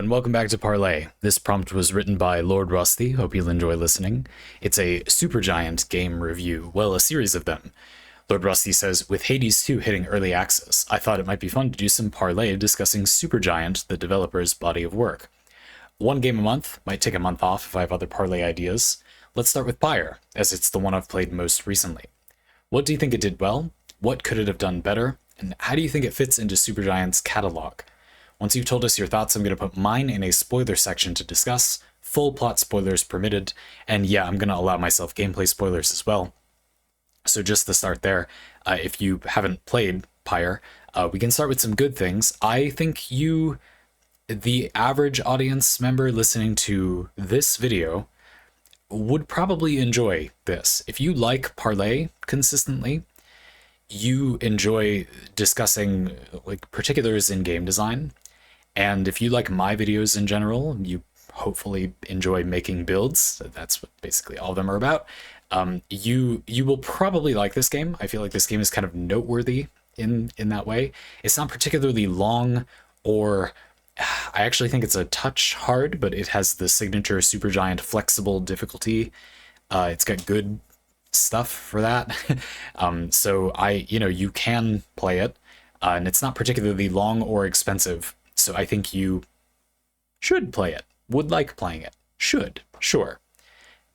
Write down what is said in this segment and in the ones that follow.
and welcome back to Parley. This prompt was written by Lordrusty. Hope you'll enjoy listening. It's a Supergiant game review, well, a series of them. Lordrusty says, with Hades 2 hitting early access, I thought it might be fun to do some Parley discussing Supergiant, the developer's body of work. One game a month, might take a month off if I have other Parley ideas. Let's start with Pyre, as it's the one I've played most recently. What do you think it did well? What could it have done better? And how do you think it fits into Supergiant's catalog? Once you've told us your thoughts, I'm going to put mine in a spoiler section to discuss. Full plot spoilers permitted. And yeah, I'm going to allow myself gameplay spoilers as well. So just to start there, if you haven't played Pyre, we can start with some good things. I think you, the average audience member listening to this video, would probably enjoy this. If you like Parley consistently, you enjoy discussing like particulars in game design. And if you like my videos in general, you hopefully enjoy making builds. That's what basically all of them are about. You will probably like this game. I feel like this game is kind of noteworthy in that way. It's not particularly long, or I actually think it's a touch hard, but it has the signature Supergiant flexible difficulty. It's got good stuff for that. So you can play it, and it's not particularly long or expensive. So I think you should play it, would like playing it, should, sure.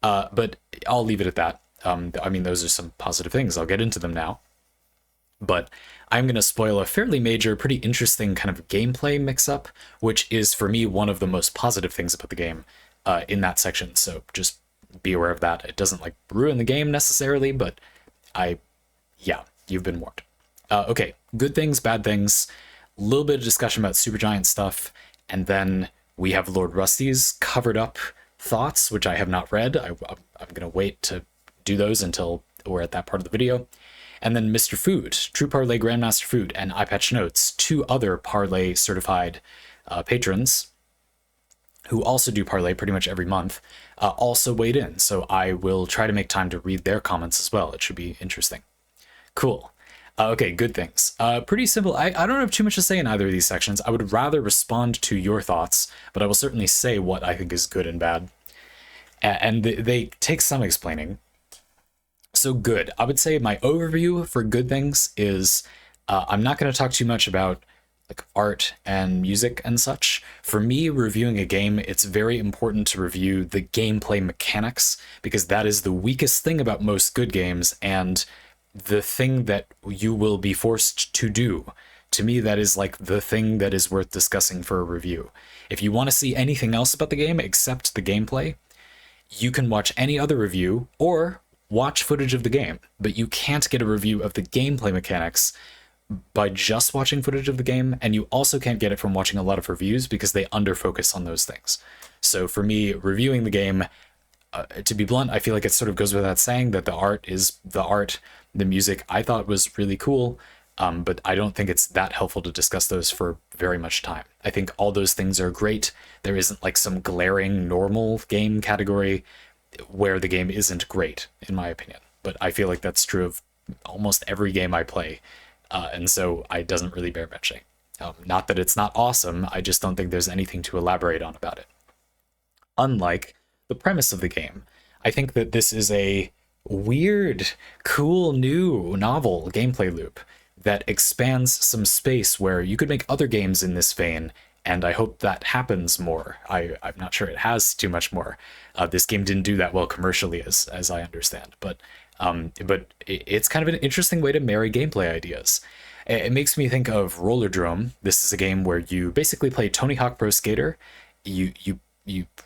But I'll leave it at that. I mean, those are some positive things. I'll get into them now. But I'm going to spoil a fairly major, pretty interesting kind of gameplay mix-up, which is, for me, one of the most positive things about the game in that section. So just be aware of that. It doesn't, like, ruin the game necessarily, but yeah, you've been warned. Okay, good things, bad things. A little bit of discussion about Supergiant stuff, and then we have Lordrusty's covered up thoughts, which I have not read. I'm going to wait to do those until we're at that part of the video. And then Mr. Food, True Parley Grandmaster Food, and iPatch Notes, two other Parley certified patrons who also do Parley pretty much every month, also weighed in. So I will try to make time to read their comments as well. It should be interesting. Cool. Okay, good things. Pretty simple. I don't have too much to say in either of these sections. I would rather respond to your thoughts, but I will certainly say what I think is good and bad. And they take some explaining. So good. I would say my overview for good things is I'm not going to talk too much about like art and music and such. For me, reviewing a game, it's very important to review the gameplay mechanics, because that is the weakest thing about most good games, and the thing that you will be forced to do. To me, that is like the thing that is worth discussing for a review. If you want to see anything else about the game except the gameplay, you can watch any other review or watch footage of the game, but you can't get a review of the gameplay mechanics by just watching footage of the game, and you also can't get it from watching a lot of reviews because they under-focus on those things. So for me, reviewing the game, to be blunt, I feel like it sort of goes without saying that the art is the art. The music I thought was really cool, but I don't think it's that helpful to discuss those for very much time. I think all those things are great. There isn't like some glaring normal game category where the game isn't great, in my opinion. But I feel like that's true of almost every game I play, and so it doesn't really bear mentioning. Not that it's not awesome, I just don't think there's anything to elaborate on about it. Unlike the premise of the game, I think that this is a weird, cool, new, novel gameplay loop that expands some space where you could make other games in this vein, and I hope that happens more. I'm not sure it has too much more. This game didn't do that well commercially, as I understand, but it's kind of an interesting way to marry gameplay ideas. It makes me think of Rollerdrome. This is a game where you basically play Tony Hawk Pro Skater. You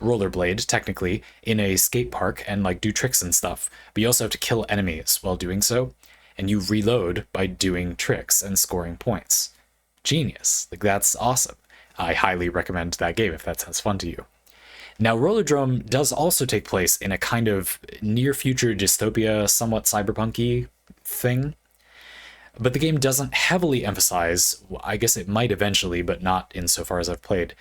rollerblade technically in a skate park and like do tricks and stuff, but you also have to kill enemies while doing so, and you reload by doing tricks and scoring points. Genius. Like, that's awesome. I highly recommend that game if that sounds fun to you. Now, Rollerdrome does also take place in a kind of near future dystopia, somewhat cyberpunk-y thing, but the game doesn't heavily emphasize, I guess it might eventually, but not insofar as I've played,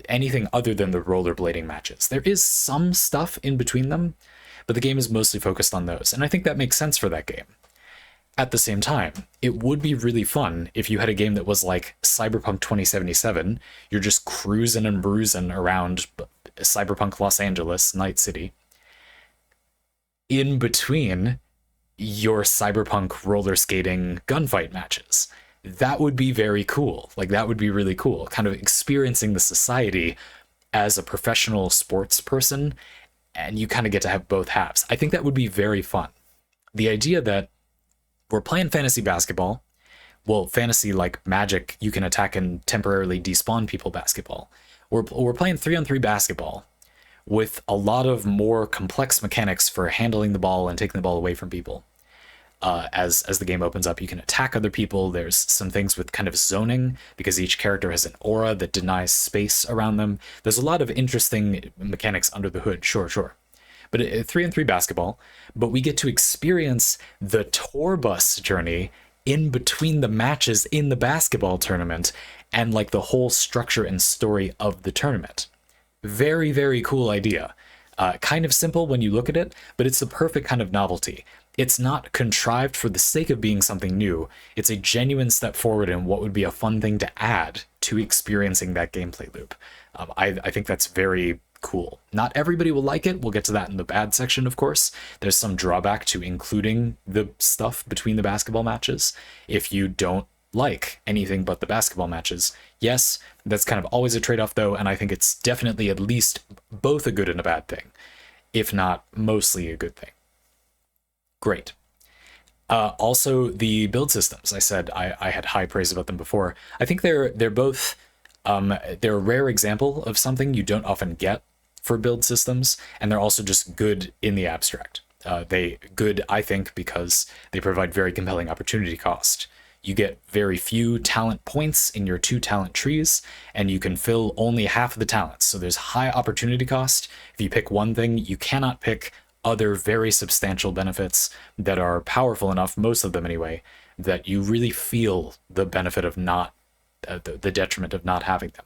anything other than the rollerblading matches. There is some stuff in between them, but the game is mostly focused on those, and I think that makes sense for that game. At the same time, it would be really fun if you had a game that was like Cyberpunk 2077. You're just cruising and bruising around Cyberpunk Los Angeles, Night City, in between your Cyberpunk roller skating gunfight matches. That would be very cool. Like, that would be really cool. Kind of experiencing the society as a professional sports person, and you kind of get to have both halves. I think that would be very fun. The idea that we're playing fantasy basketball, well, fantasy like Magic, you can attack and temporarily despawn people basketball. We're playing 3-on-3 basketball with a lot of more complex mechanics for handling the ball and taking the ball away from people. As the game opens up, you can attack other people. There's some things with kind of zoning, because each character has an aura that denies space around them. There's a lot of interesting mechanics under the hood, sure. But 3-on-3 basketball, but we get to experience the tour bus journey in between the matches in the basketball tournament, and like the whole structure and story of the tournament. Very, very cool idea. Kind of simple when you look at it, but it's the perfect kind of novelty. It's not contrived for the sake of being something new. It's a genuine step forward in what would be a fun thing to add to experiencing that gameplay loop. I think that's very cool. Not everybody will like it. We'll get to that in the bad section, of course. There's some drawback to including the stuff between the basketball matches. If you don't like anything but the basketball matches, yes, that's kind of always a trade-off though, and I think it's definitely at least both a good and a bad thing, if not mostly a good thing. Great. Also, the build systems. I said I had high praise about them before. I think they're both they're a rare example of something you don't often get for build systems, and they're also just good in the abstract. They good, I think, because they provide very compelling opportunity cost. You get very few talent points in your 2 talent trees, and you can fill only half of the talents. So there's high opportunity cost. If you pick one thing, you cannot pick other very substantial benefits that are powerful enough, most of them anyway, that you really feel the benefit of not, the detriment of not having them.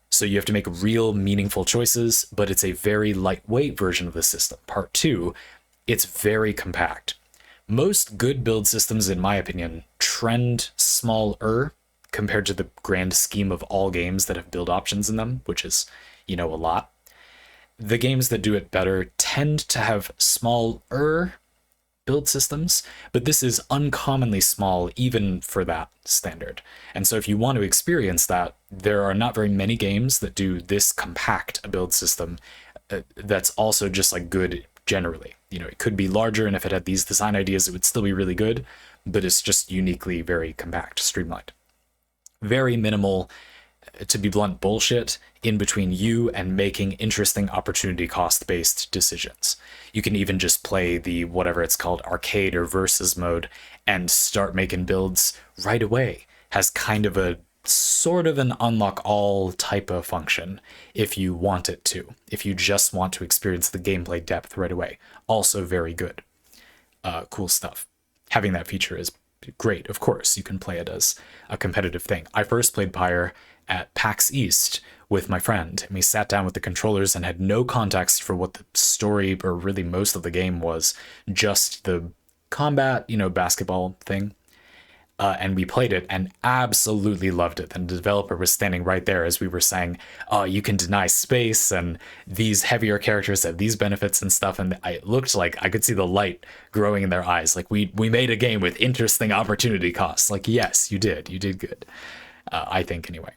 So you have to make real meaningful choices, but it's a very lightweight version of the system. Part 2, it's very compact. Most good build systems, in my opinion, trend smaller compared to the grand scheme of all games that have build options in them, which is, a lot. The games that do it better tend to have smaller build systems, but this is uncommonly small even for that standard. And so if you want to experience that, there are not very many games that do this compact a build system that's also just like good generally. It could be larger, and if it had these design ideas, it would still be really good, but it's just uniquely very compact, streamlined. Very minimal, to be blunt, bullshit in between you and making interesting opportunity cost based decisions. You can even just play the whatever it's called, arcade or versus mode, and start making builds right away. Has kind of a sort of an unlock all type of function if you want it to. If you just want to experience the gameplay depth right away. Also very good. Cool stuff. Having that feature is great. Of course, you can play it as a competitive thing. I first played Pyre at PAX East with my friend, and we sat down with the controllers and had no context for what the story or really most of the game was, just the combat, basketball thing. And we played it and absolutely loved it. And the developer was standing right there as we were saying, oh, you can deny space, and these heavier characters have these benefits and stuff. And it looked like I could see the light growing in their eyes. Like, we made a game with interesting opportunity costs. Like, yes, you did good. I think anyway.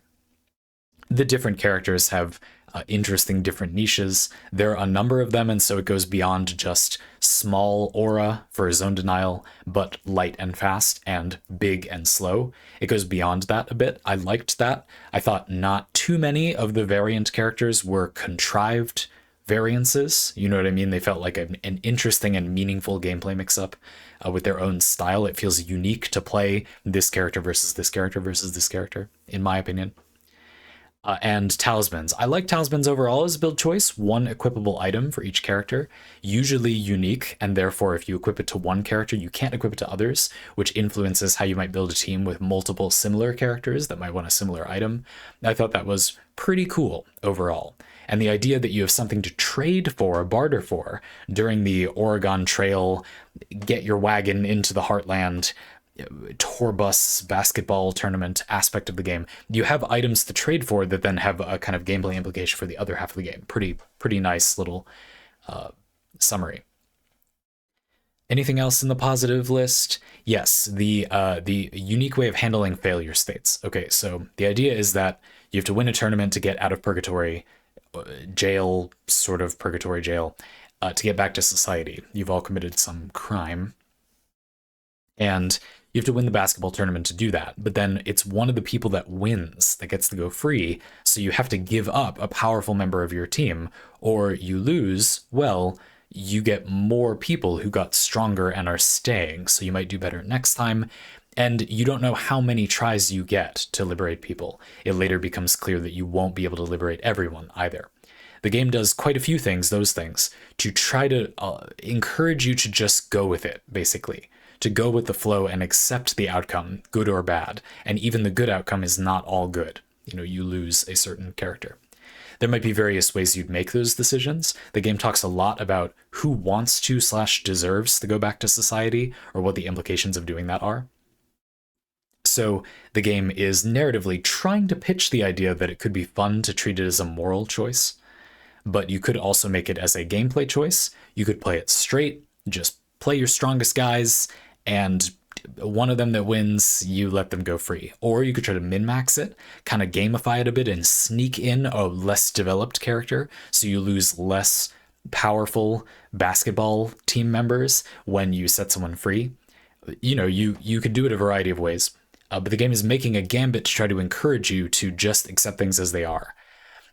The different characters have interesting different niches. There are a number of them, and so it goes beyond just small aura for zone denial, but light and fast and big and slow. It goes beyond that a bit. I liked that. I thought not too many of the variant characters were contrived variances. You know what I mean? They felt like an interesting and meaningful gameplay mix-up with their own style. It feels unique to play this character versus this character versus this character, in my opinion. And talismans. I like talismans overall as a build choice. One equipable item for each character, usually unique, and therefore if you equip it to one character, you can't equip it to others, which influences how you might build a team with multiple similar characters that might want a similar item. I thought that was pretty cool overall. And the idea that you have something to trade for, barter for, during the Oregon Trail, get your wagon into the Heartland, tour bus basketball tournament aspect of the game, you have items to trade for that then have a kind of gameplay implication for the other half of the game. Pretty nice little summary. Anything else in the positive list? Yes, the unique way of handling failure states. Okay, so the idea is that you have to win a tournament to get out of purgatory jail, sort of purgatory jail, to get back to society. You've all committed some crime, and you have to win the basketball tournament to do that. But then it's one of the people that wins that gets to go free, so you have to give up a powerful member of your team, or you lose, well, you get more people who got stronger and are staying, so you might do better next time. And you don't know how many tries you get to liberate people. It later becomes clear that you won't be able to liberate everyone either. The game does quite a few things, those things, to try to encourage you to just go with it, basically. To go with the flow and accept the outcome, good or bad. And even the good outcome is not all good. You know, you lose a certain character. There might be various ways you'd make those decisions. The game talks a lot about who wants to / deserves to go back to society, or what the implications of doing that are. So the game is narratively trying to pitch the idea that it could be fun to treat it as a moral choice, but you could also make it as a gameplay choice. You could play it straight, just play your strongest guys, and one of them that wins, you let them go free. Or you could try to min-max it, kind of gamify it a bit and sneak in a less developed character, so you lose less powerful basketball team members when you set someone free. You know, you could do it a variety of ways. But the game is making a gambit to try to encourage you to just accept things as they are.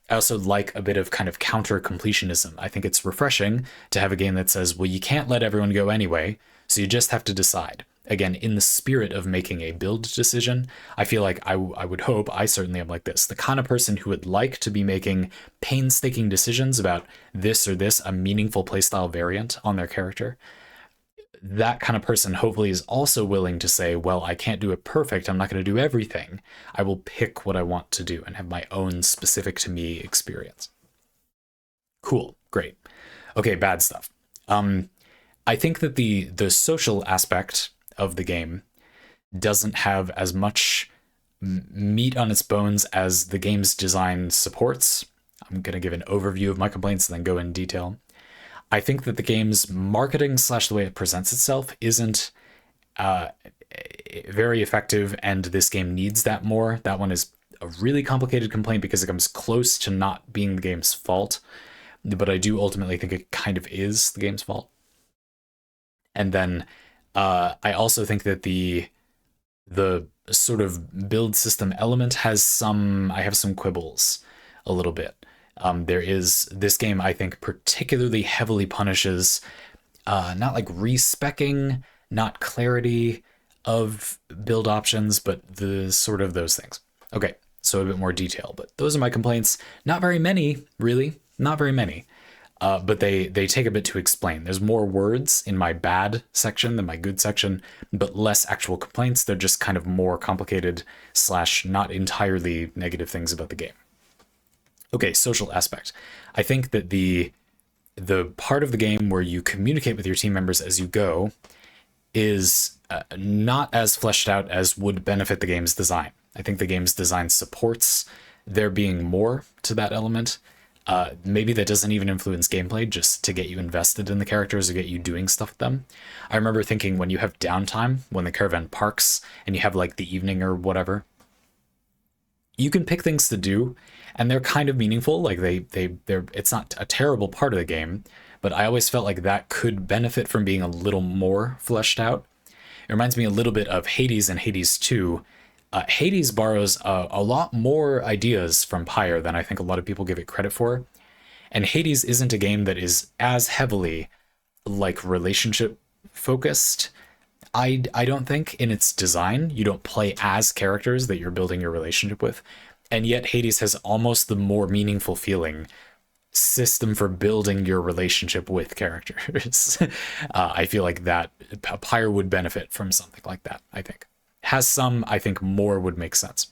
I also like a bit of kind of counter completionism. I think it's refreshing to have a game that says, well, you can't let everyone go anyway, so you just have to decide. Again, in the spirit of making a build decision, I feel like I would hope, I certainly am like this, the kind of person who would like to be making painstaking decisions about this or this, a meaningful playstyle variant on their character. That kind of person hopefully is also willing to say, well, I can't do it perfect. I'm not going to do everything. I will pick what I want to do and have my own specific to me experience. Cool. Great. Okay. Bad stuff. I think that the social aspect of the game doesn't have as much meat on its bones as the game's design supports. I'm going to give an overview of my complaints and then go in detail. I think that the game's marketing / the way it presents itself isn't very effective, and this game needs that more. That one is a really complicated complaint because it comes close to not being the game's fault, but I do ultimately think it kind of is the game's fault. And then I also think that the sort of build system element has I have some quibbles a little bit. This game, I think, particularly heavily punishes not like respecking, not clarity of build options, but the sort of those things. Okay, so a bit more detail, but those are my complaints. Not very many, really, not very many. But they take a bit to explain. There's more words in my bad section than my good section, but less actual complaints. They're just kind of more complicated / not entirely negative things about the game. Okay, social aspect. I think that the part of the game where you communicate with your team members as you go is not as fleshed out as would benefit the game's design. I think the game's design supports there being more to that element. Maybe that doesn't even influence gameplay, just to get you invested in the characters or get you doing stuff with them. I remember thinking when you have downtime, when the caravan parks and you have like the evening or whatever, you can pick things to do and they're kind of meaningful. Like they're it's not a terrible part of the game, but I always felt like that could benefit from being a little more fleshed out. It reminds me a little bit of Hades and Hades 2. Hades borrows a lot more ideas from Pyre than I think a lot of people give it credit for. And Hades isn't a game that is as heavily like relationship focused. I don't think in its design. You don't play as characters that you're building your relationship with. And yet Hades has almost the more meaningful feeling system for building your relationship with characters. I feel like that Pyre would benefit from something like that, I think. Has some, I think more would make sense.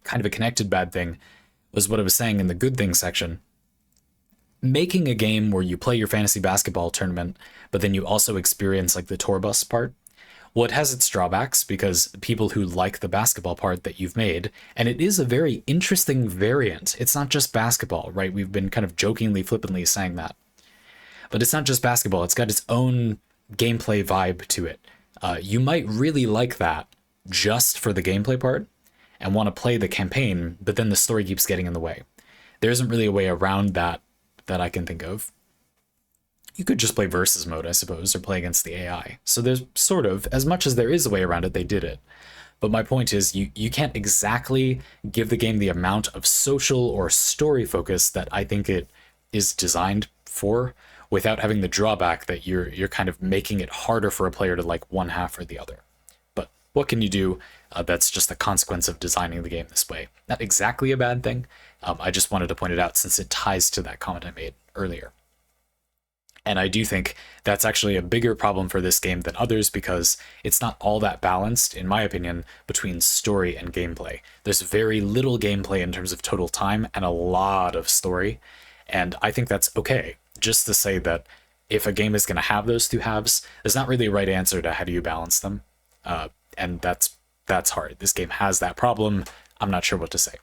Kind of a connected bad thing. was what I was saying in the good things section. Making a game where you play your fantasy basketball tournament, but then you also experience like the tour bus part. Well, it has its drawbacks because people who like the basketball part that you've made, and it is a very interesting variant. It's not just basketball, right? We've been kind of jokingly, flippantly saying that. But it's not just basketball. It's got its own gameplay vibe to it. You might really like that just for the gameplay part and want to play the campaign, but then the story keeps getting in the way. There isn't really a way around that I can think of. You could just play versus mode, I suppose, or play against the AI. So there's sort of, as much as there is a way around it, they did it. But my point is, you can't exactly give the game the amount of social or story focus that I think it is designed for, without having the drawback that you're kind of making it harder for a player to like one half or the other. But what can you do? That's just the consequence of designing the game this way. Not exactly a bad thing. I just wanted to point it out since it ties to that comment I made earlier. And I do think that's actually a bigger problem for this game than others because it's not all that balanced, in my opinion, between story and gameplay. There's very little gameplay in terms of total time and a lot of story. And I think that's okay. Just to say that if a game is going to have those two halves, there's not really a right answer to how do you balance them. And that's hard. This game has that problem. I'm not sure what to say.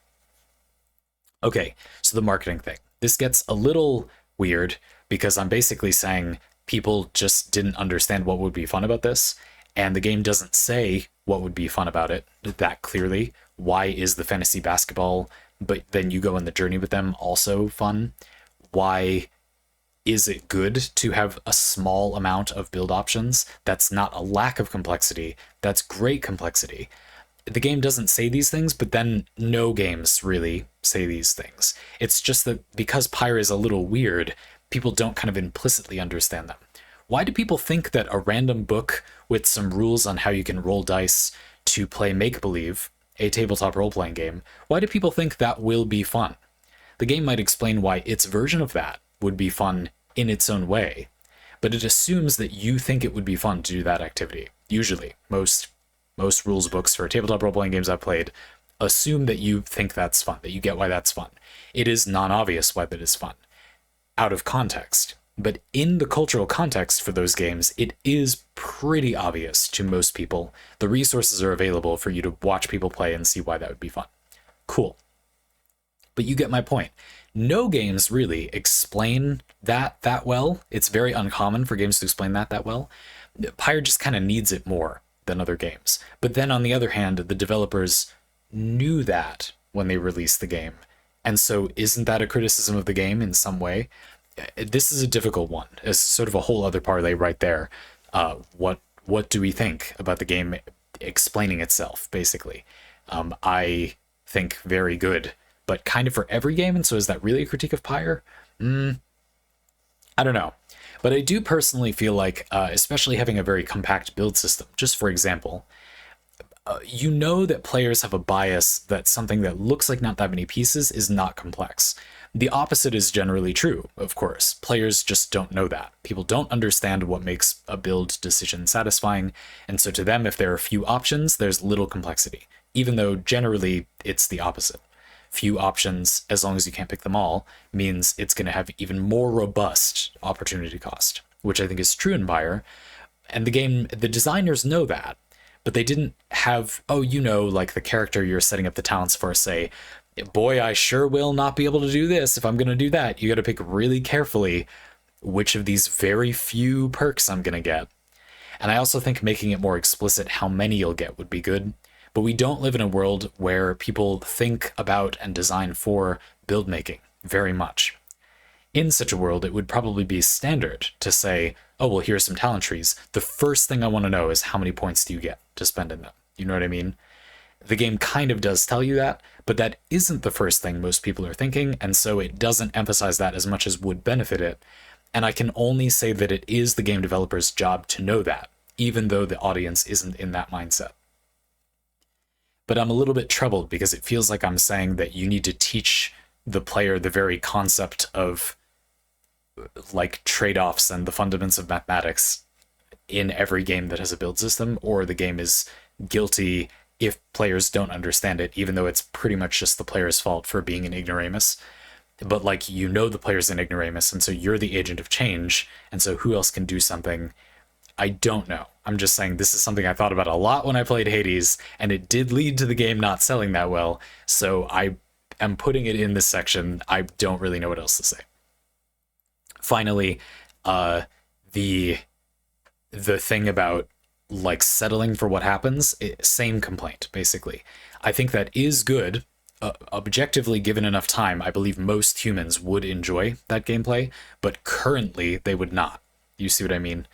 Okay, so the marketing thing. This gets a little weird because I'm basically saying people just didn't understand what would be fun about this, and the game doesn't say what would be fun about it that clearly. Why is the fantasy basketball, but then you go on the journey with them, also fun? Why is it good to have a small amount of build options? That's not a lack of complexity. That's great complexity. The game doesn't say these things, but then no games really say these things. It's just that because Pyre is a little weird, people don't kind of implicitly understand them. Why do people think that a random book with some rules on how you can roll dice to play make-believe, a tabletop role-playing game, why do people think that will be fun? The game might explain why its version of that would be fun in its own way, but it assumes that you think it would be fun to do that activity. Usually, most rules books for tabletop role-playing games I've played assume that you think that's fun, that you get why that's fun. It is non-obvious why that is fun, out of context. But in the cultural context for those games, it is pretty obvious to most people. The resources are available for you to watch people play and see why that would be fun. Cool. But you get my point. No games really explain that well. It's very uncommon for games to explain that well. Pyre just kind of needs it more than other games. But then on the other hand, the developers knew that when they released the game. And so isn't that a criticism of the game in some way? This is a difficult one. It's sort of a whole other parlay right there. What do we think about the game explaining itself, basically? I think very good, but kind of for every game. And so is that really a critique of Pyre? I don't know. But I do personally feel like, especially having a very compact build system, just for example, you know that players have a bias that something that looks like not that many pieces is not complex. The opposite is generally true, of course. Players just don't know that. People don't understand what makes a build decision satisfying, and so to them, if there are few options, there's little complexity, even though generally it's the opposite. Few options, as long as you can't pick them all, means it's going to have even more robust opportunity cost, which I think is true in Pyre. And the designers know that, but they didn't have, like the character you're setting up the talents for say, boy, I sure will not be able to do this if I'm going to do that. You got to pick really carefully which of these very few perks I'm going to get. And I also think making it more explicit how many you'll get would be good. But we don't live in a world where people think about and design for build making very much. In such a world, it would probably be standard to say, oh, well, here's some talent trees. The first thing I want to know is how many points do you get to spend in them? You know what I mean? The game kind of does tell you that, but that isn't the first thing most people are thinking, and so it doesn't emphasize that as much as would benefit it. And I can only say that it is the game developer's job to know that, even though the audience isn't in that mindset. But I'm a little bit troubled because it feels like I'm saying that you need to teach the player the very concept of like trade-offs and the fundamentals of mathematics in every game that has a build system, or the game is guilty if players don't understand it, even though it's pretty much just the player's fault for being an ignoramus. But like, you know, the player's an ignoramus, and so you're the agent of change, and so who else can do something? I don't know. I'm just saying this is something I thought about a lot when I played Hades, and it did lead to the game not selling that well, so I am putting it in this section. I don't really know what else to say. Finally, the thing about like settling for what happens, same complaint, basically. I think that is good. Objectively, given enough time, I believe most humans would enjoy that gameplay, but currently they would not. You see what I mean?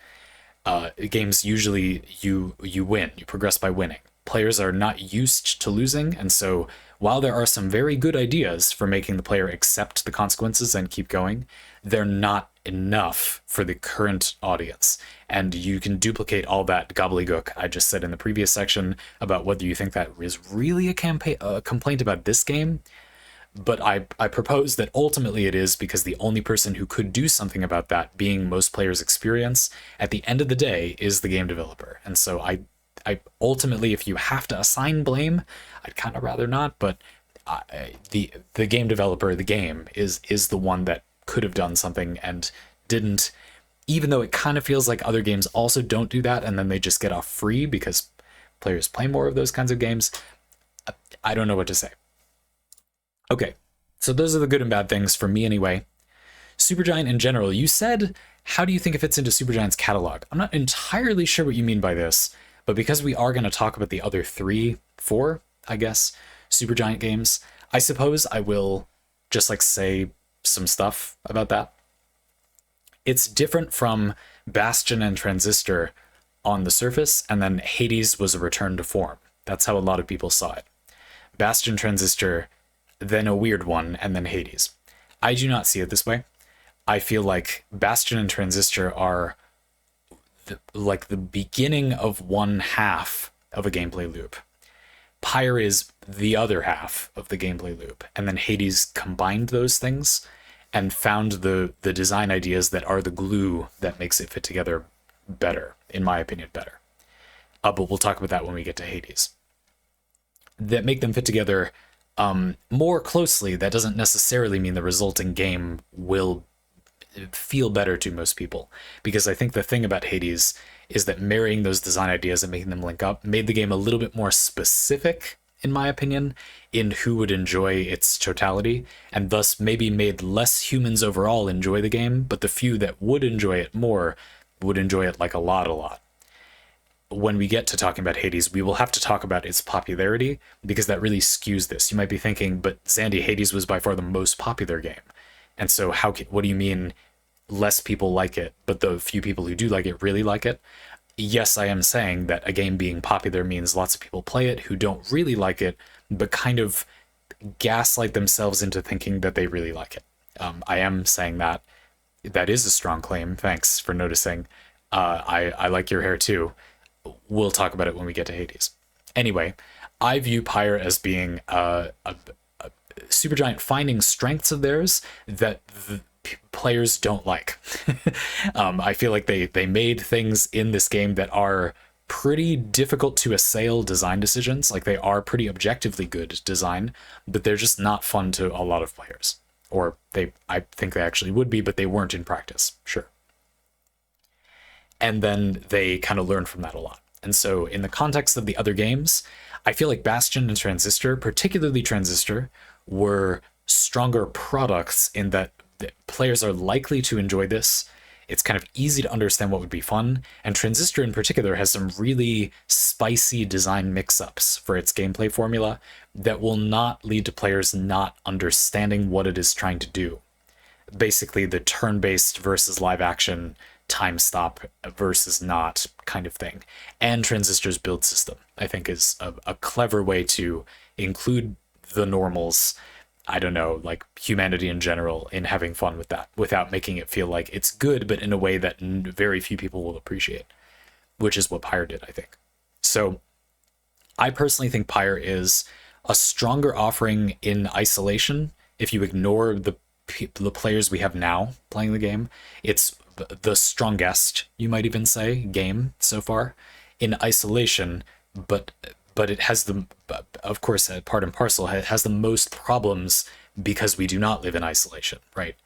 Games usually you win, you progress by winning. Players are not used to losing, and so while there are some very good ideas for making the player accept the consequences and keep going, they're not enough for the current audience. And you can duplicate all that gobbledygook I just said in the previous section about whether you think that is really a complaint about this game. But I propose that ultimately it is, because the only person who could do something about that, being most players' experience, at the end of the day, is the game developer. And so I ultimately, if you have to assign blame, I'd kind of rather not, but the game developer, the game, is the one that could have done something and didn't, even though it kind of feels like other games also don't do that, and then they just get off free because players play more of those kinds of games. I don't know what to say. Okay, so those are the good and bad things for me anyway. Supergiant in general, you said, how do you think it fits into Supergiant's catalog? I'm not entirely sure what you mean by this, but because we are going to talk about the other 4, I guess, Supergiant games, I suppose I will just like say some stuff about that. It's different from Bastion and Transistor on the surface, and then Hades was a return to form. That's how a lot of people saw it. Bastion, Transistor, then a weird one, and then Hades. I do not see it this way. I feel like Bastion and Transistor are like the beginning of one half of a gameplay loop. Pyre is the other half of the gameplay loop, and then Hades combined those things and found the design ideas that are the glue that makes it fit together better, in my opinion, better. But we'll talk about that when we get to Hades. That make them fit together more closely. That doesn't necessarily mean the resulting game will feel better to most people, because I think the thing about Hades is that marrying those design ideas and making them link up made the game a little bit more specific, in my opinion, in who would enjoy its totality, and thus maybe made less humans overall enjoy the game, but the few that would enjoy it more would enjoy it like a lot. When we get to talking about Hades, we will have to talk about its popularity, because that really skews this. You might be thinking, but Zandy, Hades was by far the most popular game. And so what do you mean less people like it, but the few people who do like it really like it? Yes, I am saying that a game being popular means lots of people play it who don't really like it, but kind of gaslight themselves into thinking that they really like it. I am saying that. That is a strong claim. Thanks for noticing. I like your hair too. We'll talk about it when we get to Hades. Anyway, I view Pyre as being a Supergiant finding strengths of theirs that the players don't like. I feel like they made things in this game that are pretty difficult to assail design decisions. Like, they are pretty objectively good design, but they're just not fun to a lot of players. Or I think they actually would be, but they weren't in practice. Sure. And then they kind of learn from that a lot. And so in the context of the other games, I feel like Bastion and Transistor, particularly Transistor, were stronger products in that the players are likely to enjoy this. It's kind of easy to understand what would be fun, and Transistor in particular has some really spicy design mix-ups for its gameplay formula that will not lead to players not understanding what it is trying to do. Basically, the turn-based versus live-action time stop versus not kind of thing. And Transistor's build system, I think, is a clever way to include the normals, I don't know, like humanity in general, in having fun with that without making it feel like it's good, but in a way that very few people will appreciate, which is what Pyre did, I think. So I personally think Pyre is a stronger offering in isolation. If you ignore the players we have now playing the game, it's the strongest, you might even say, game so far in isolation, but but it has the, of course, part and parcel, it has the most problems because we do not live in isolation, right?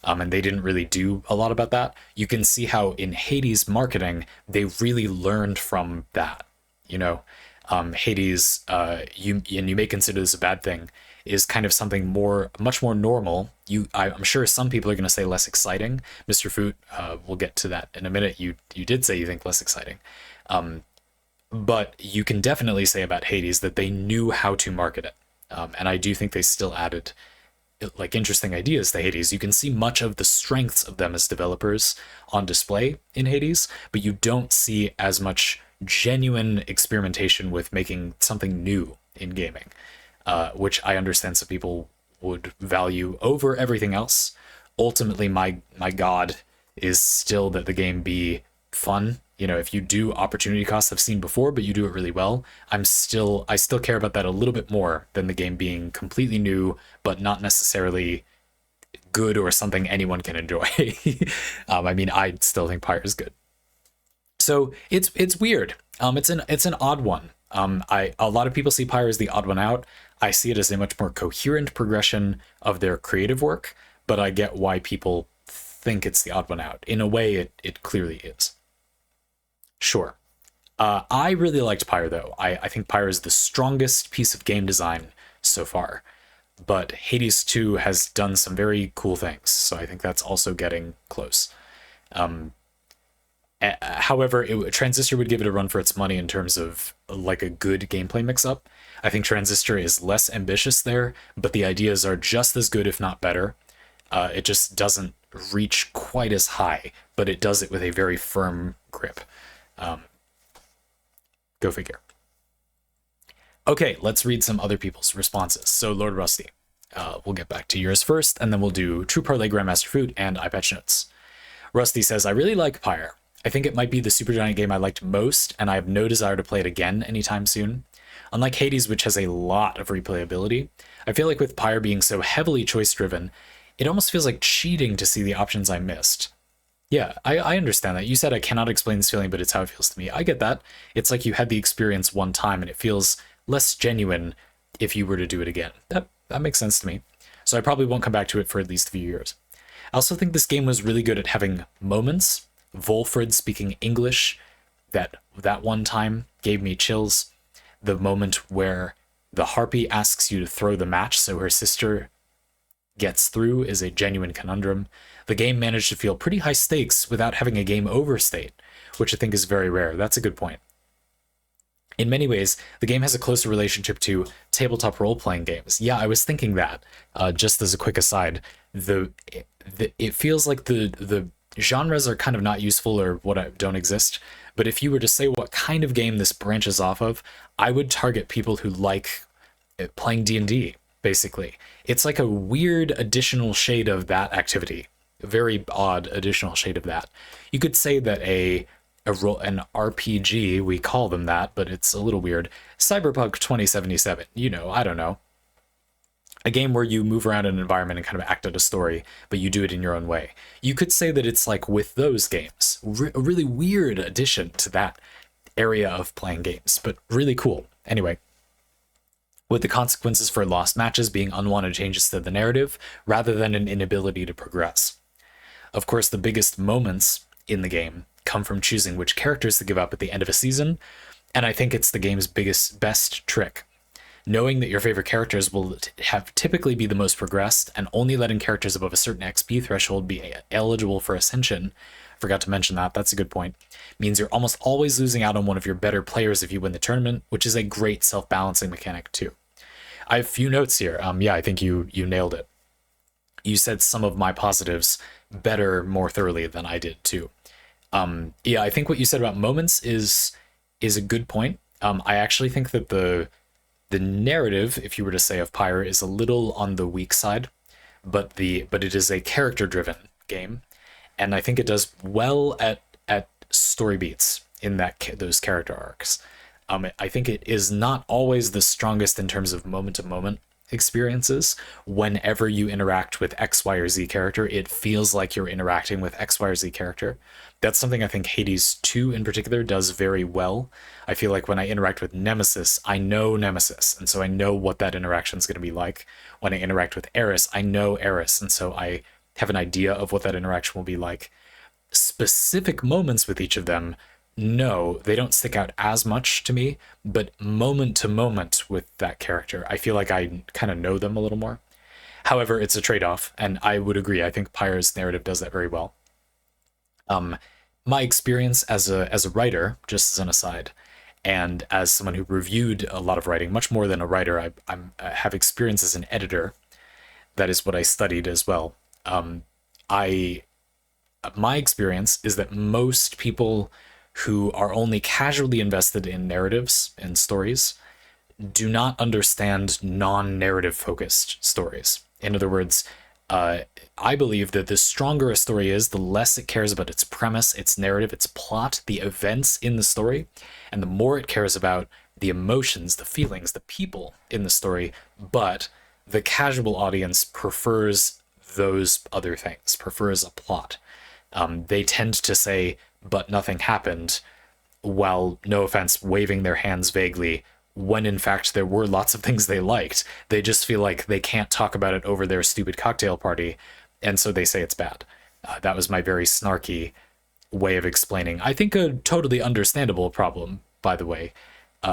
And they didn't really do a lot about that. You can see how in Hades marketing, they really learned from that, you know? Hades, you may consider this a bad thing, is kind of something much more normal. I'm sure some people are going to say less exciting. Mr. Foot, we'll get to that in a minute. You did say you think less exciting. But you can definitely say about Hades that they knew how to market it. And I do think they still added like interesting ideas to Hades. You can see much of the strengths of them as developers on display in Hades, but you don't see as much genuine experimentation with making something new in gaming, which I understand some people would value over everything else. Ultimately, my god is still that the game be fun. You know, if you do opportunity costs I've seen before, but you do it really well, I still care about that a little bit more than the game being completely new, but not necessarily good or something anyone can enjoy. I mean, I still think Pyre is good. So it's weird. It's an odd one. A lot of people see Pyre as the odd one out. I see it as a much more coherent progression of their creative work, but I get why people think it's the odd one out. In a way, it clearly is. Sure. I really liked Pyre, though. I think Pyre is the strongest piece of game design so far. But Hades 2 has done some very cool things, so I think that's also getting close. However, Transistor would give it a run for its money in terms of like a good gameplay mix-up. I think Transistor is less ambitious there, but the ideas are just as good, if not better. It just doesn't reach quite as high, but it does it with a very firm grip. Go figure. Okay, let's read some other people's responses. So Lordrusty, we'll get back to yours first, and then we'll do True Parley, Grandmaster Food, and iPatch Notes. Rusty says, I really like Pyre. I think it might be the Supergiant game I liked most, and I have no desire to play it again anytime soon. Unlike Hades, which has a lot of replayability, I feel like with Pyre being so heavily choice-driven, it almost feels like cheating to see the options I missed. Yeah, I understand that. You said I cannot explain this feeling, but it's how it feels to me. I get that. It's like you had the experience one time, and it feels less genuine if you were to do it again. That makes sense to me. So I probably won't come back to it for at least a few years. I also think this game was really good at having moments. Volfred speaking English, that one time gave me chills. The moment where the Harpy asks you to throw the match so her sister gets through is a genuine conundrum. The game managed to feel pretty high stakes without having a game over state, which I think is very rare. That's a good point. In many ways, the game has a closer relationship to tabletop role-playing games. Yeah, I was thinking that. Just as a quick aside, it feels like the genres are kind of not useful or don't exist. But if you were to say what kind of game this branches off of, I would target people who like playing D&D, basically. It's like a weird additional shade of that activity. A very odd additional shade of that. You could say that an RPG, we call them that, but it's a little weird. Cyberpunk 2077, I don't know. A game where you move around an environment and kind of act out a story, but you do it in your own way. You could say that it's like with those games. A really weird addition to that area of playing games, but really cool. Anyway, with the consequences for lost matches being unwanted changes to the narrative, rather than an inability to progress. Of course, the biggest moments in the game come from choosing which characters to give up at the end of a season, and I think it's the game's best trick. Knowing that your favorite characters will have typically be the most progressed, and only letting characters above a certain XP threshold be eligible for Ascension, forgot to mention that, that's a good point, means you're almost always losing out on one of your better players if you win the tournament, which is a great self-balancing mechanic too. I have a few notes here. Yeah, I think you nailed it. You said some of my positives better, more thoroughly than I did too. Yeah, I think what you said about moments is a good point. I actually think that the narrative, if you were to say, of Pyre is a little on the weak side, but it is a character-driven game, and I think it does well at story beats in those character arcs. I think it is not always the strongest in terms of moment to moment. experiences. Whenever you interact with X, Y, or Z character, it feels like you're interacting with X, Y, or Z character. That's something I think Hades 2 in particular does very well. I feel like when I interact with Nemesis, I know Nemesis, and so I know what that interaction is going to be like. When I interact with Eris, I know Eris, and so I have an idea of what that interaction will be like. Specific moments with each of them, no, they don't stick out as much to me, but moment to moment with that character, I feel like I kind of know them a little more. However, it's a trade-off, and I would agree. I think Pyre's narrative does that very well. My experience as a writer, just as an aside, and as someone who reviewed a lot of writing, much more than a writer, I have experience as an editor. That is what I studied as well. I My experience is that most people who are only casually invested in narratives and stories do not understand non-narrative focused stories. In other words, I believe that the stronger a story is, the less it cares about its premise, its narrative, its plot, the events in the story, and the more it cares about the emotions, the feelings, the people in the story. But the casual audience prefers those other things, prefers a plot. They tend to say, but nothing happened, while, no offense, waving their hands vaguely, when in fact there were lots of things they liked. They just feel like they can't talk about it over their stupid cocktail party, and so they say it's bad. That was my very snarky way of explaining, I think, a totally understandable problem, by the way,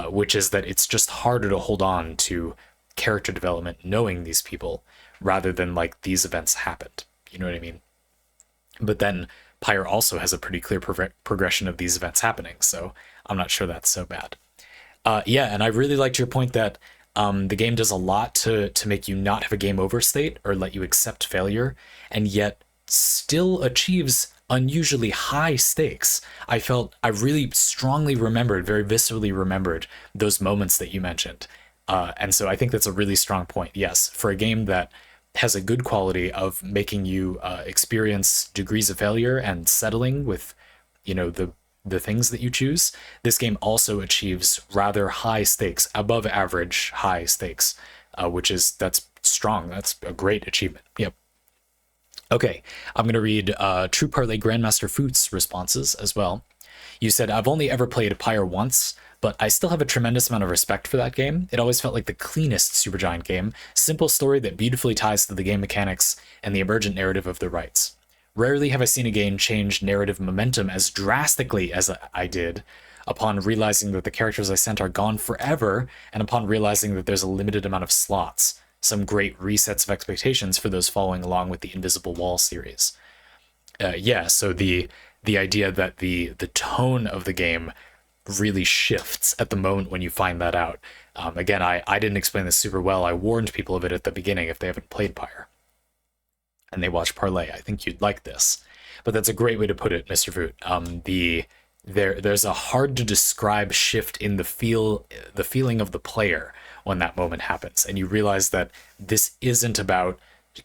which is that it's just harder to hold on to character development knowing these people, rather than like, these events happened. You know what I mean? But then Pyre also has a pretty clear progression of these events happening, so I'm not sure that's so bad. Yeah, and I really liked your point that the game does a lot to make you not have a game over state or let you accept failure, and yet still achieves unusually high stakes. I really strongly remembered, very viscerally remembered those moments that you mentioned. And so I think that's a really strong point. Yes, for a game that has a good quality of making you experience degrees of failure and settling with, the things that you choose, this game also achieves rather high stakes, above average high stakes, that's strong. That's a great achievement. Yep. Okay, I'm going to read True Parley Grandmaster Foot's responses as well. You said, I've only ever played Pyre once, but I still have a tremendous amount of respect for that game. It always felt like the cleanest Supergiant game. Simple story that beautifully ties to the game mechanics and the emergent narrative of the rights. Rarely have I seen a game change narrative momentum as drastically as I did upon realizing that the characters I sent are gone forever, and upon realizing that there's a limited amount of slots. Some great resets of expectations for those following along with the Invisible Wall series. Yeah, so the idea that the tone of the game really shifts at the moment when you find that out. Again, I didn't explain this super well. I warned people of it at the beginning if they haven't played Pyre and they watch Parley. I think you'd like this. But that's a great way to put it, Mr. Voot. There's a hard to describe shift in the feeling of the player when that moment happens, and you realize that this isn't about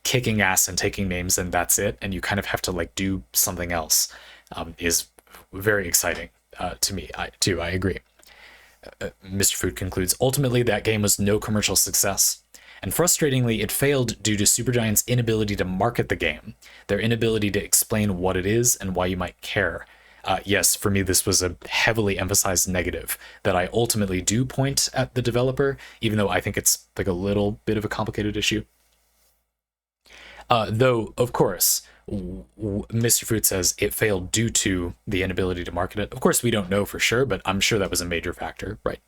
kicking ass and taking names and that's it, and you kind of have to like do something else. Is very exciting to me. I agree. Mr. Food concludes, ultimately that game was no commercial success, and frustratingly it failed due to Supergiant's inability to market the game, their inability to explain what it is and why you might care. Yes, for me this was a heavily emphasized negative that I ultimately do point at the developer, even though I think it's like a little bit of a complicated issue. Though, of course, Mr. Fruit says it failed due to the inability to market it. Of course, we don't know for sure, but I'm sure that was a major factor, right?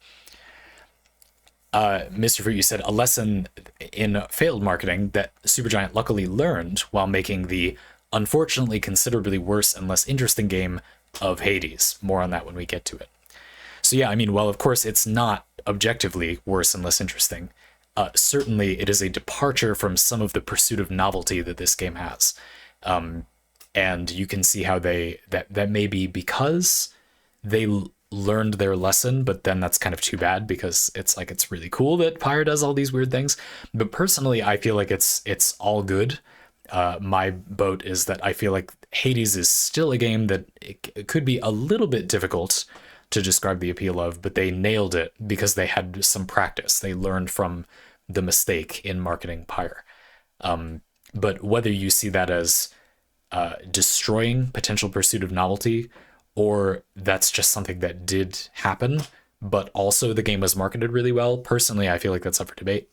Mr. Fruit, you said a lesson in failed marketing that Supergiant luckily learned while making the unfortunately considerably worse and less interesting game of Hades. More on that when we get to it. So yeah, I mean, well, of course, it's not objectively worse and less interesting. Certainly, it is a departure from some of the pursuit of novelty that this game has. And you can see how that may be because they learned their lesson, but then that's kind of too bad because it's really cool that Pyre does all these weird things. But personally, I feel like it's all good. My boat is that I feel like Hades is still a game that it could be a little bit difficult to describe the appeal of, but they nailed it because they had some practice. They learned from the mistake in marketing Pyre. But whether you see that as destroying potential pursuit of novelty, or that's just something that did happen, but also the game was marketed really well, personally, I feel like that's up for debate.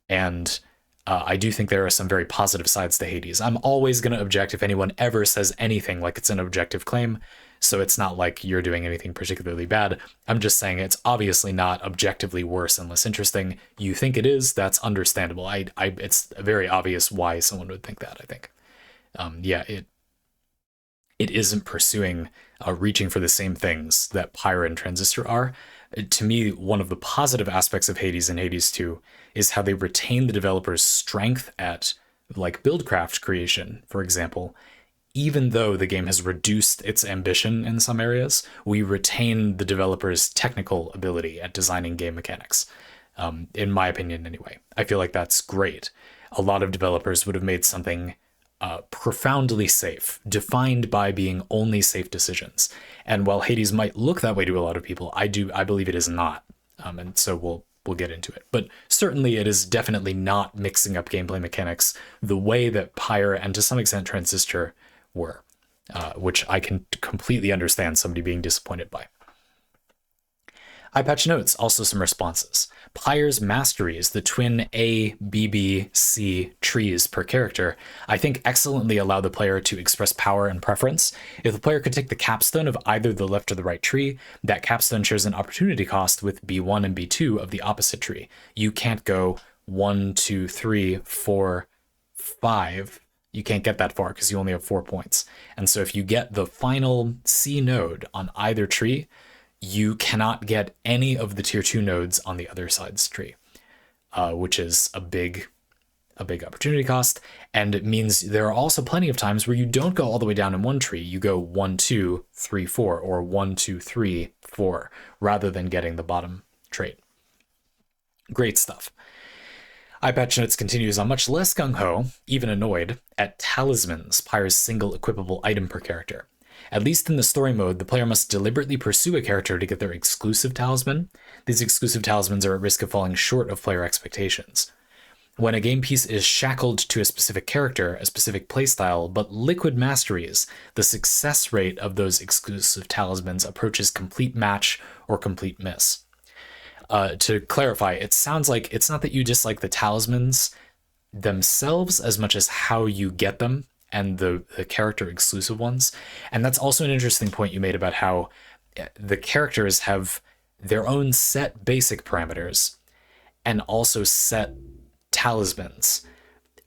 And I do think there are some very positive sides to Hades. I'm always going to object if anyone ever says anything like it's an objective claim, so it's not like you're doing anything particularly bad. I'm just saying it's obviously not objectively worse and less interesting. You think it is, that's understandable. It's very obvious why someone would think that, I think. It isn't pursuing reaching for the same things that Pyre and Transistor are. To me, one of the positive aspects of Hades and Hades 2 is how they retain the developer's strength at like buildcraft creation, for example. Even though the game has reduced its ambition in some areas, we retain the developer's technical ability at designing game mechanics. In my opinion, anyway. I feel like that's great. A lot of developers would have made something profoundly safe, defined by being only safe decisions. And while Hades might look that way to a lot of people, I believe it is not. And so we'll get into it. But certainly it is definitely not mixing up gameplay mechanics the way that Pyre and to some extent Transistor were, which I can completely understand somebody being disappointed by. iPatch notes, also some responses. Pyre's masteries, the twin A, B, B, C trees per character, I think excellently allow the player to express power and preference. If the player could take the capstone of either the left or the right tree, that capstone shares an opportunity cost with B1 and B2 of the opposite tree. You can't go 1, 2, 3, 4, 5. You can't get that far because you only have 4 points. And so if you get the final C node on either tree, you cannot get any of the tier 2 nodes on the other side's tree, which is a big opportunity cost. And it means there are also plenty of times where you don't go all the way down in one tree. You go 1, 2, 3, 4, or 1, 2, 3, 4, rather than getting the bottom trait. Great stuff. iPatch Notes continues on much less gung-ho, even annoyed, at talismans, Pyre's single equipable item per character. At least in the story mode, the player must deliberately pursue a character to get their exclusive talisman. These exclusive talismans are at risk of falling short of player expectations. When a game piece is shackled to a specific character, a specific playstyle, but liquid masteries, the success rate of those exclusive talismans approaches complete match or complete miss. To clarify, it sounds like it's not that you dislike the talismans themselves as much as how you get them and the character exclusive ones. And that's also an interesting point you made about how the characters have their own set basic parameters and also set talismans,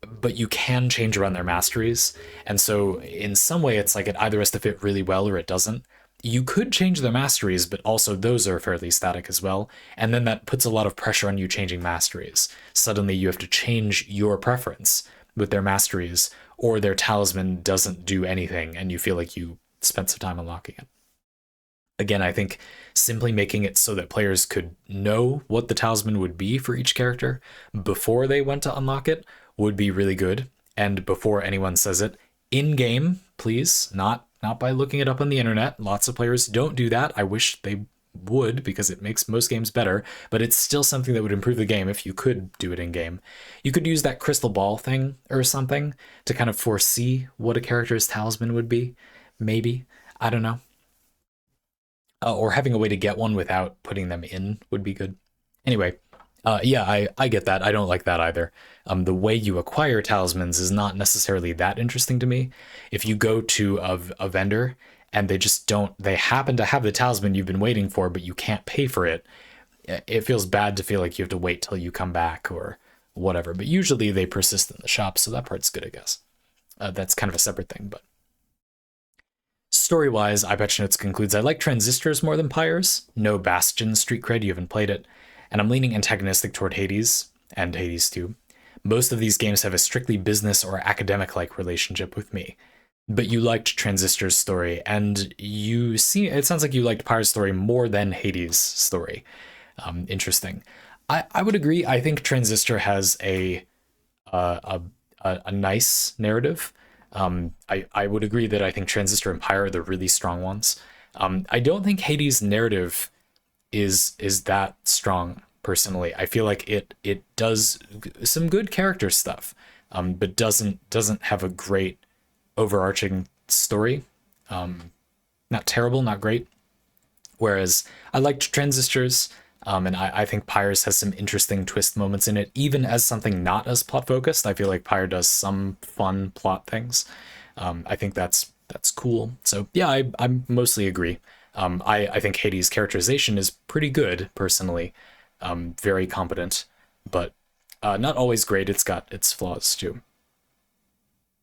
but you can change around their masteries. And so in some way it's like it either has to fit really well or it doesn't. You could change their masteries, but also those are fairly static as well. And then that puts a lot of pressure on you changing masteries. Suddenly you have to change your preference with their masteries, or their talisman doesn't do anything and you feel like you spent some time unlocking it. Again, I think simply making it so that players could know what the talisman would be for each character before they went to unlock it would be really good. And before anyone says it, in-game, please, not by looking it up on the internet. Lots of players don't do that. I wish they would, because it makes most games better, but it's still something that would improve the game if you could do it in game. You could use that crystal ball thing or something to kind of foresee what a character's talisman would be. Maybe. I don't know. Or having a way to get one without putting them in would be good. Anyway, yeah, I get that. I don't like that either. The way you acquire talismans is not necessarily that interesting to me. If you go to a vendor and they happen to have the talisman you've been waiting for, but you can't pay for it, it feels bad to feel like you have to wait till you come back or whatever. But usually they persist in the shop, so that part's good, I guess. That's kind of a separate thing, but story-wise, iPatch Notes concludes, I like Transistors more than Pyres. No Bastion street cred, you haven't played it. And I'm leaning antagonistic toward Hades and Hades 2. Most of these games have a strictly business or academic-like relationship with me. But you liked Transistor's story, and it sounds like you liked Pyre's story more than Hades' story. Interesting. I would agree. I think Transistor has a nice narrative. I would agree that I think Transistor and Pyre are the really strong ones. I don't think Hades' narrative is that strong. personally. I feel like it does some good character stuff, but doesn't have a great overarching story. Not terrible, not great. Whereas I liked Transistors, and I think Pyre's has some interesting twist moments in it, even as something not as plot focused. I feel like Pyre does some fun plot things. I think that's cool. So yeah, I mostly agree. I think Hades' characterization is pretty good, personally. Very competent, but not always great. It's got its flaws too.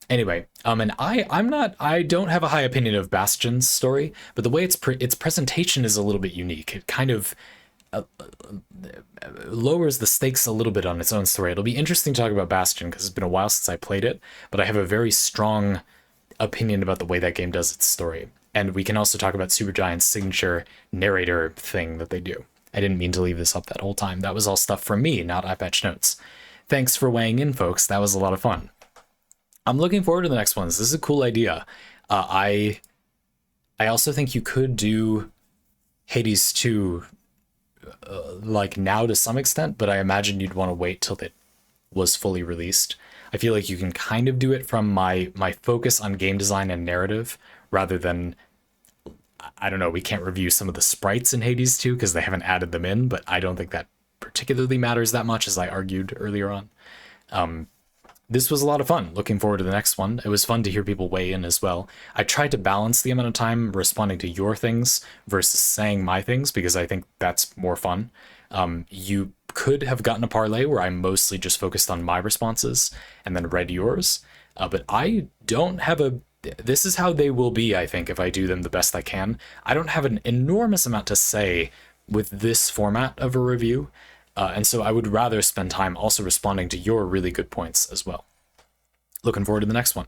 Anyway, and I don't have a high opinion of Bastion's story, but the way its presentation is a little bit unique. It kind of lowers the stakes a little bit on its own story. It'll be interesting to talk about Bastion because it's been a while since I played it, but I have a very strong opinion about the way that game does its story. And we can also talk about Supergiant's signature narrator thing that they do. I didn't mean to leave this up that whole time. That was all stuff from me, not iPatch Notes. Thanks for weighing in, folks. That was a lot of fun. I'm looking forward to the next ones. This is a cool idea. I also think you could do Hades 2 like now to some extent, but I imagine you'd want to wait till it was fully released. I feel like you can kind of do it from my focus on game design and narrative rather than, I don't know, we can't review some of the sprites in Hades 2 because they haven't added them in, but I don't think that particularly matters that much, as I argued earlier on. This was a lot of fun. Looking forward to the next one. It was fun to hear people weigh in as well. I tried to balance the amount of time responding to your things versus saying my things because I think that's more fun. You could have gotten a parlay where I mostly just focused on my responses and then read yours. But I don't have a... This is how they will be, I think, if I do them the best I can. I don't have an enormous amount to say with this format of a review. And so I would rather spend time also responding to your really good points as well. Looking forward to the next one.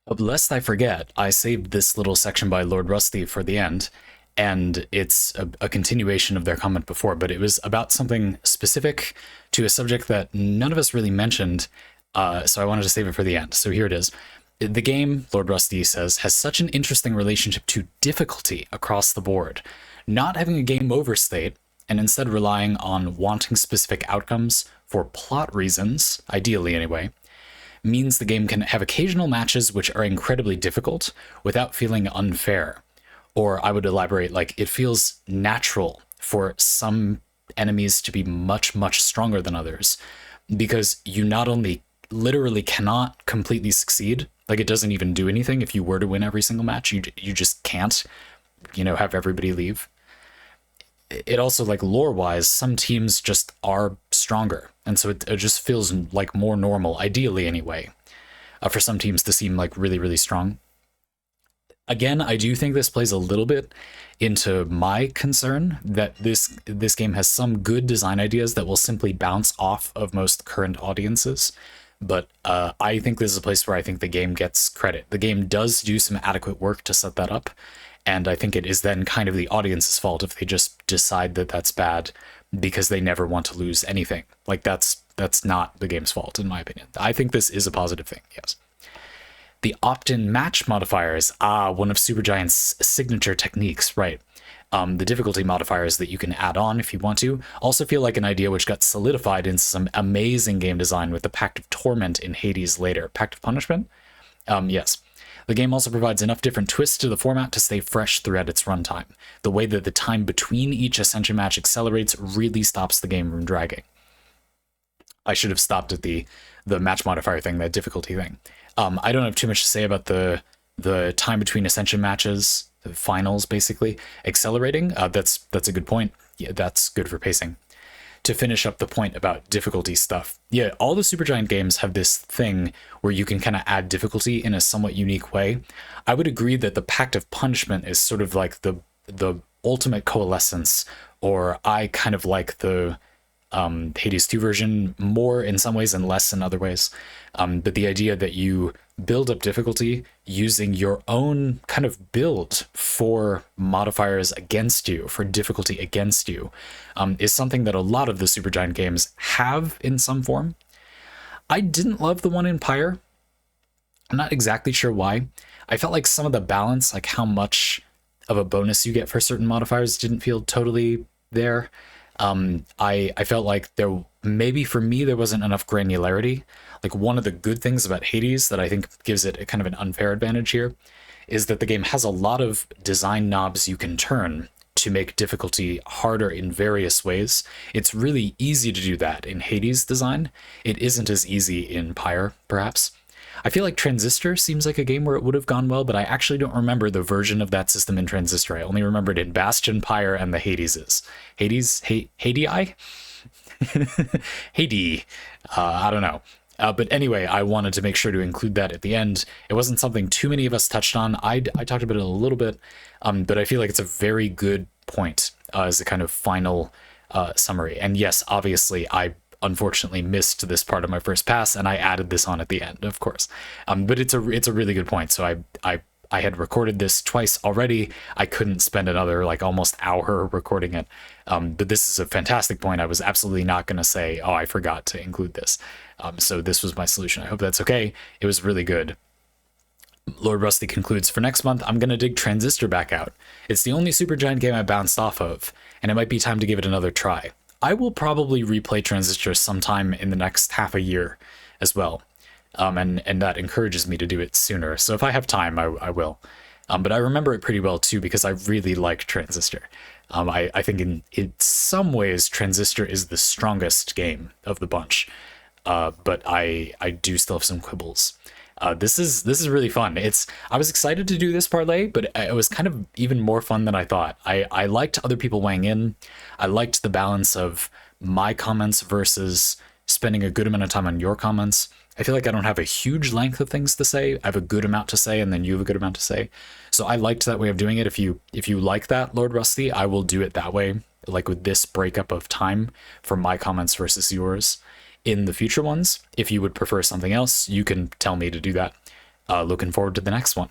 But lest I forget, I saved this little section by Lordrusty for the end, and it's a continuation of their comment before, but it was about something specific to a subject that none of us really mentioned, so I wanted to save it for the end. So here it is. The game, Lordrusty says, has such an interesting relationship to difficulty across the board. Not having a game over state, and instead relying on wanting specific outcomes for plot reasons, ideally anyway, means the game can have occasional matches which are incredibly difficult without feeling unfair. Or I would elaborate, like, it feels natural for some enemies to be much, much stronger than others, because you not only literally cannot completely succeed, like it doesn't even do anything if you were to win every single match, you just can't, have everybody leave. It also, like, lore-wise, some teams just are stronger, and so it just feels like more normal, ideally anyway, for some teams to seem like really, really strong. Again, I do think this plays a little bit into my concern that this game has some good design ideas that will simply bounce off of most current audiences, but I think this is a place where I think the game gets credit. The game does do some adequate work to set that up, and I think it is then kind of the audience's fault if they just decide that that's bad because they never want to lose anything. Like, that's not the game's fault, in my opinion. I think this is a positive thing, yes. The opt-in match modifiers, one of Supergiant's signature techniques, right. The difficulty modifiers that you can add on if you want to also feel like an idea which got solidified into some amazing game design with the Pact of Torment in Hades later. Pact of Punishment? Yes. The game also provides enough different twists to the format to stay fresh throughout its runtime. The way that the time between each Ascension match accelerates really stops the game from dragging. I should have stopped at the match modifier thing, that difficulty thing. I don't have too much to say about the time between Ascension matches, the finals basically, accelerating. That's a good point. Yeah, that's good for pacing. To finish up the point about difficulty stuff, yeah, all the Supergiant games have this thing where you can kind of add difficulty in a somewhat unique way. I would agree that the Pact of Punishment is sort of like the ultimate coalescence, or I kind of like the Hades 2 version more in some ways and less in other ways. But the idea that you build up difficulty using your own kind of build for modifiers against you, for difficulty against you, is something that a lot of the Supergiant games have in some form. I didn't love the one in Pyre. I'm not exactly sure why. I felt like some of the balance, like how much of a bonus you get for certain modifiers, didn't feel totally there. I felt like there, maybe for me, there wasn't enough granularity. Like, one of the good things about Hades that I think gives it a kind of an unfair advantage here is that the game has a lot of design knobs you can turn to make difficulty harder in various ways. It's really easy to do that in Hades' design. It isn't as easy in Pyre, perhaps. I feel like Transistor seems like a game where it would have gone well, but I actually don't remember the version of that system in Transistor. I only remember it in Bastion, Pyre, and the Hadeses. Hadei? Hades. I don't know. But anyway, I wanted to make sure to include that at the end. It wasn't something too many of us touched on. I talked about it a little bit, but I feel like it's a very good point as a kind of final summary. And yes, obviously, I unfortunately missed this part of my first pass, and I added this on at the end, of course. But it's a really good point. So I had recorded this twice already. I couldn't spend another like almost hour recording it. But this is a fantastic point. I was absolutely not going to say, oh, I forgot to include this. So this was my solution. I hope that's okay. It was really good. Lordrusty concludes, for next month, I'm going to dig Transistor back out. It's the only Supergiant game I bounced off of, and it might be time to give it another try. I will probably replay Transistor sometime in the next half a year as well. And that encourages me to do it sooner. So if I have time, I will. But I remember it pretty well too, because I really like Transistor. I think in some ways, Transistor is the strongest game of the bunch. But I do still have some quibbles. This is really fun. I was excited to do this parlay, but it was kind of even more fun than I thought. I liked other people weighing in. I liked the balance of my comments versus spending a good amount of time on your comments. I feel like I don't have a huge length of things to say. I have a good amount to say, and then you have a good amount to say. So I liked that way of doing it. If you like that, Lordrusty, I will do it that way, like with this breakup of time for my comments versus yours. In the future ones, if you would prefer something else, you can tell me to do that. Looking forward to the next one.